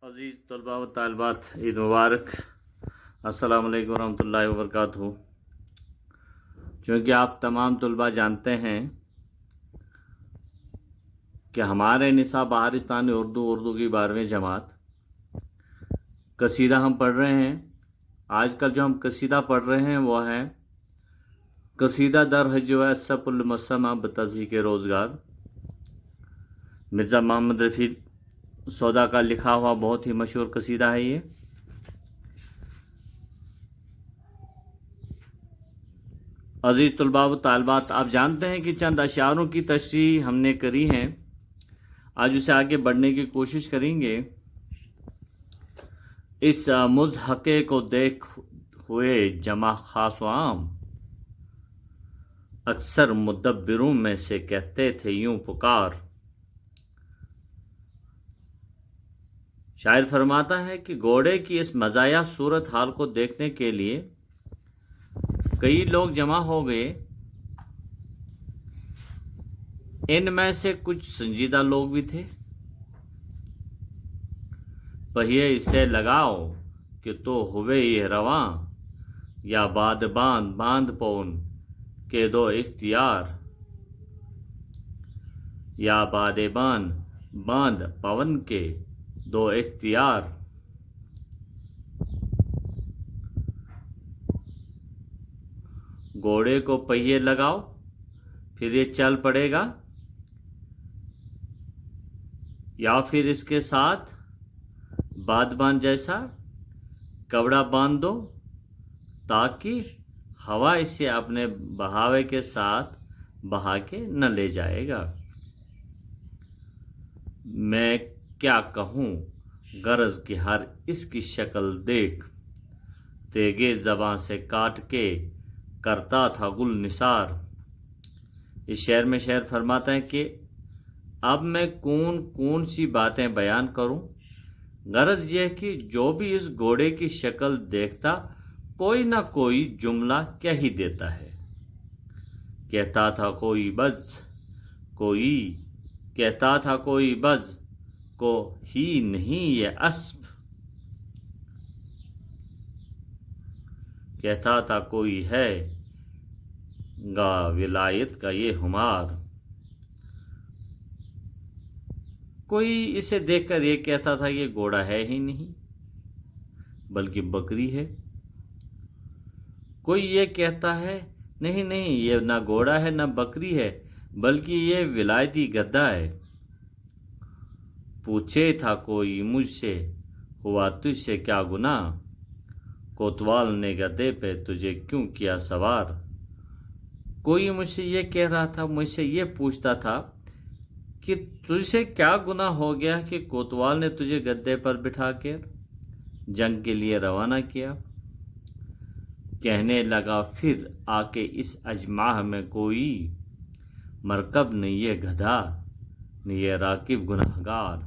अज़ीज़ तलबा व तालिबात, ईद मुबारक। अस्सलामु अलैकुम वरहमतुल्लाहि वबरकातुहू। चूँकि आप तमाम तलबा जानते हैं कि हमारे निसाब बहारिस्तानी उर्दू की 12वीं जमात कसीदा हम पढ़ रहे हैं। आजकल जो हम कसीदा पढ़ रहे हैं वो है कसीदा दर हजवा सपुल मसमा बतज़ीक़ रोज़गार। मिर्ज़ा मोहम्मद रफ़ी सौदा का लिखा हुआ बहुत ही मशहूर कसीदा है ये। अज़ीज़ तलबा व तालिबात, आप जानते हैं कि चंद अशारों की तशरीह हमने करी है। आज उसे आगे बढ़ने की कोशिश करेंगे। इस मुज़हक़े को देख हुए जमा खास व आम, अक्सर मुदब्बिरों में से कहते थे यूं पुकार। शायर फरमाता है कि घोड़े की इस मज़ाया सूरत हाल को देखने के लिए कई लोग जमा हो गए। इनमें से कुछ संजीदा लोग भी थे। पहिए इसे लगाओ कि तो हुए ये रवां, या बाद बांध बांध पौन के दो इख्तियार, या बाद बांध बांध पवन के दो इख्तियार। घोड़े को पहिए लगाओ फिर ये चल पड़ेगा, या फिर इसके साथ बादबान जैसा कवड़ा बांध दो ताकि हवा इसे अपने बहावे के साथ बहा के न ले जाएगा। मैं क्या कहूँ गरज की हर इसकी शक्ल देख, तेगे ज़बां से काट के करता था गुल निसार। इस शेर में शेर फरमाता है कि अब मैं कौन कौन सी बातें बयान करूं। गरज यह कि जो भी इस घोड़े की शक्ल देखता कोई ना कोई जुमला कह ही देता है। कहता था कोई बज़, कोई कहता था कोई बज़ को ही नहीं ये अस्प, कहता था कोई है गा विलायत का ये हुमार। कोई इसे देखकर ये कहता था ये घोड़ा है ही नहीं बल्कि बकरी है। कोई ये कहता है नहीं नहीं ये ना घोड़ा है ना बकरी है बल्कि ये विलायती गद्दा है। पूछे था कोई मुझसे हुआ तुझसे क्या गुनाह, कोतवाल ने गधे पे तुझे क्यों किया सवार। कोई मुझसे ये कह रहा था, मुझसे ये पूछता था कि तुझसे क्या गुनाह हो गया कि कोतवाल ने तुझे गद्दे पर बिठा कर जंग के लिए रवाना किया। कहने लगा फिर आके इस अजमाह में कोई मरकब नहीं ये गधा नहीं ये राकिब गुनाहगार।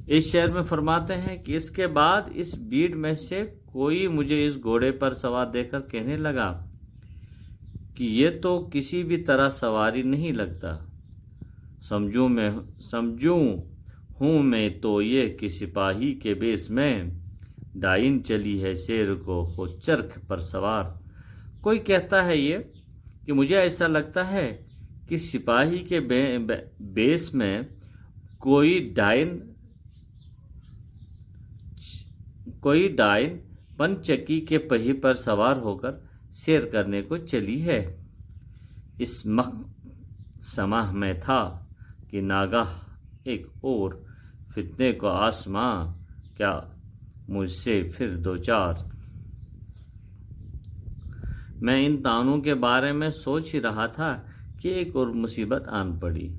इस शेर में फरमाते हैं कि इसके बाद इस भीड़ में से कोई मुझे इस घोड़े पर सवार देखकर कहने लगा कि ये तो किसी भी तरह सवारी नहीं लगता। समझूं हूँ मैं तो ये कि सिपाही के बेस में डाइन चली है शेर को हो चरख पर सवार। कोई कहता है ये कि मुझे ऐसा लगता है कि सिपाही के बेस में कोई डाइन पंचकी के पहिए पर सवार होकर सैर करने को चली है। इस समाह में था कि नागाह एक और फितने को आसमां क्या मुझसे फिर दो चार। मैं इन तानों के बारे में सोच ही रहा था कि एक और मुसीबत आन पड़ी।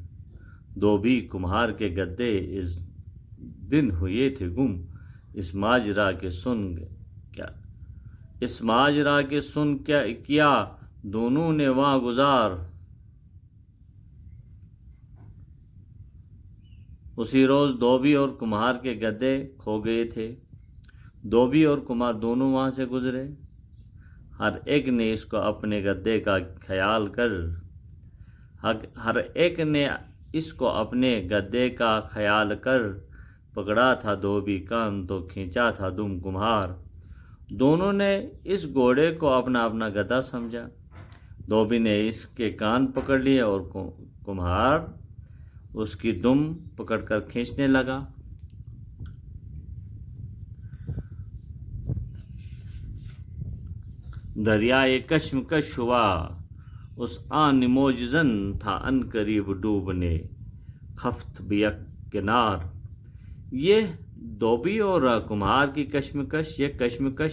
दो भी कुम्हार के गद्दे इस दिन हुए थे गुम, इस माजरा के सुन क्या किया दोनों ने वहां गुजार। उसी रोज धोबी और कुम्हार के गद्दे खो गए थे। धोबी और कुम्हार दोनों वहां से गुजरे। हर एक ने इसको अपने गद्दे का ख्याल कर हर एक ने इसको अपने गद्दे का ख्याल कर پکڑا تھا دھوبی کان تو کھینچا تھا دم کمہار۔ دونوں نے اس گھوڑے کو اپنا اپنا گدھا سمجھا۔ دھوبی نے اس کے کان پکڑ لیے اور کمہار اس کی دم پکڑ کر کھینچنے لگا۔ دریائے کشمکش ہوا، اس آن موجزن تھا ان قریب ڈوبنے، خفت بیک کنار۔ یہ دھوبی اور کمہار کی کشمکش، یہ کشمکش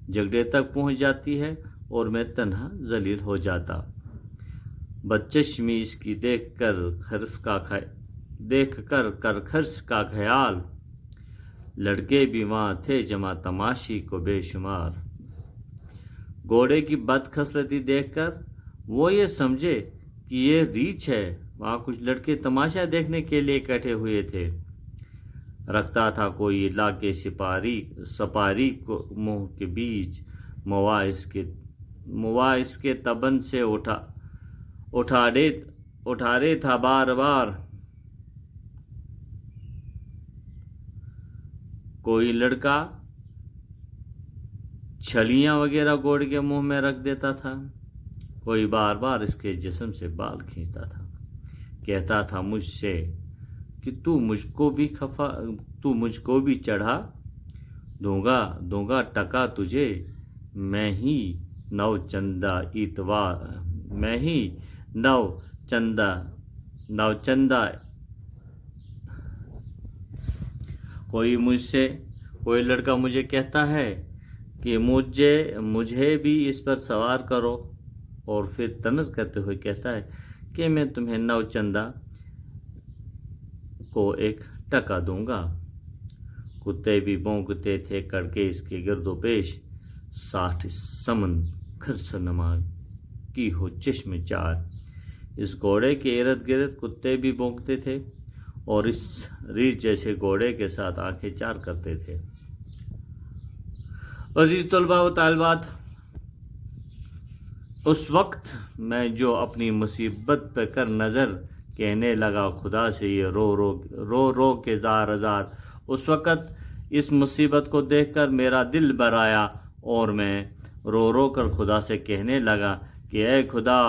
جھگڑے تک پہنچ جاتی ہے اور میں تنہا ذلیل ہو جاتا۔ بدچشمی اس کی دیکھ کر خرس کا خیال، لڑکے بھی وہاں تھے جمع تماشی کو بے شمار۔ گھوڑے کی بد خصلتی دیکھ کر وہ یہ سمجھے کہ یہ ریچھ ہے، وہاں کچھ لڑکے تماشا دیکھنے کے لیے اکٹھے ہوئے تھے۔ رکھتا تھا کوئی علاقے سپاری کو منہ کے بیچ، موا اس کے تبن سے اٹھارے تھا بار بار۔ کوئی لڑکا چھلیاں وغیرہ گھوڑے کے منہ میں رکھ دیتا تھا، کوئی بار بار اس کے جسم سے بال کھینچتا تھا، کہتا تھا مجھ سے کہ تو مجھ کو بھی چڑھا دوں گا ٹکا تجھے، میں ہی نو چندہ۔ کوئی لڑکا مجھے کہتا ہے کہ مجھے بھی اس پر سوار کرو، اور پھر طنز کرتے ہوئے کہتا ہے کہ میں تمہیں 9 چندہ کو ایک ٹکا دوں گا۔ کتے بھی بونکتے تھے کڑکے اس کے گرد و پیش، 60 سمن خرس نما کی ہو چشم چار۔ اس گھوڑے کے ارد گرد کتے بھی بونکتے تھے اور اس ریچھ جیسے گھوڑے کے ساتھ آنکھیں چار کرتے تھے۔ عزیز طلباء و طالبات، اس وقت میں جو اپنی مصیبت پہ کر نظر کہنے لگا خدا سے یہ رو کے زار زار، اس وقت اس مصیبت کو دیکھ کر میرا دل بھر آیا اور میں رو کر خدا سے کہنے لگا کہ اے خدا،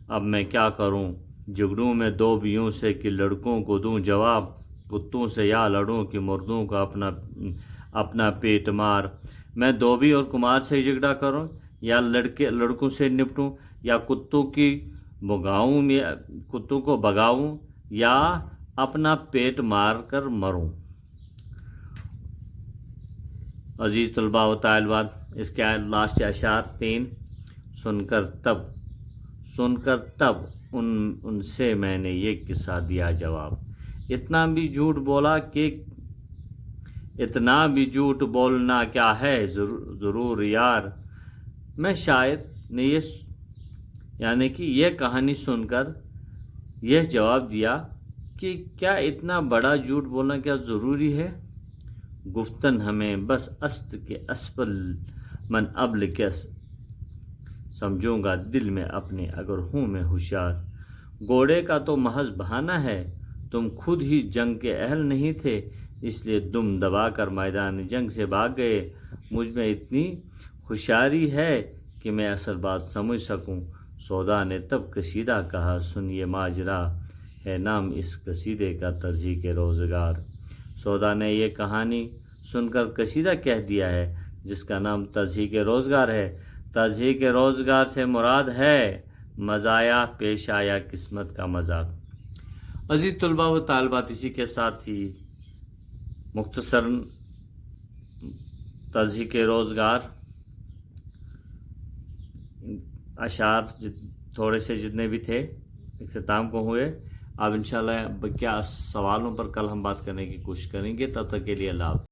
اب میں کیا کروں؟ جھگڑوں میں دھوبیوں سے کہ لڑکوں کو دوں جواب، کتوں سے یا لڑوں کہ مردوں کو اپنا پیٹ مار۔ میں دھوبی اور کمہار سے جھگڑا کروں یا لڑکوں سے نپٹوں، یا کتوں کو بگاؤں یا اپنا پیٹ مار کر مروں۔ عزیز طلباء و طالبات، اس کے لاسٹ اشعار 3۔ سن کر تب ان سے میں نے یہ قصہ دیا جواب، اتنا بھی جھوٹ بولنا کیا ہے ضرور یار۔ میں شاعر نے یہ کہانی سن کر یہ جواب دیا کہ کیا اتنا بڑا جھوٹ بولنا کیا ضروری ہے؟ گفتن ہمیں بس است کے اسفل من ابل کے سمجھوں گا دل میں اپنے اگر ہوں میں ہوشیار۔ گھوڑے کا تو محض بہانہ ہے، تم خود ہی جنگ کے اہل نہیں تھے، اس لیے دم دبا کر میدان جنگ سے بھاگ گئے۔ مجھ میں اتنی ہوشیاری ہے کہ میں اصل بات سمجھ سکوں۔ سودا نے تب قصیدہ کہا، سن یہ ماجرا ہے نام اس قصیدے کا تضحیک روزگار۔ سودا نے یہ کہانی سن کر قصیدہ کہہ دیا ہے جس کا نام تضحیک روزگار ہے۔ تضحیک روزگار سے مراد ہے مزایا پیش آیا قسمت کا مذاق۔ عزیز طلباء و طالبات، اسی کے ساتھ ہی مختصراً تضحیک روزگار اشعار تھوڑے سے جتنے بھی تھے اختتام کو ہوئے۔ اب انشاءاللہ کیا سوالوں پر کل ہم بات کرنے کی کوشش کریں گے، تب تک کے لیے اللہ حافظ۔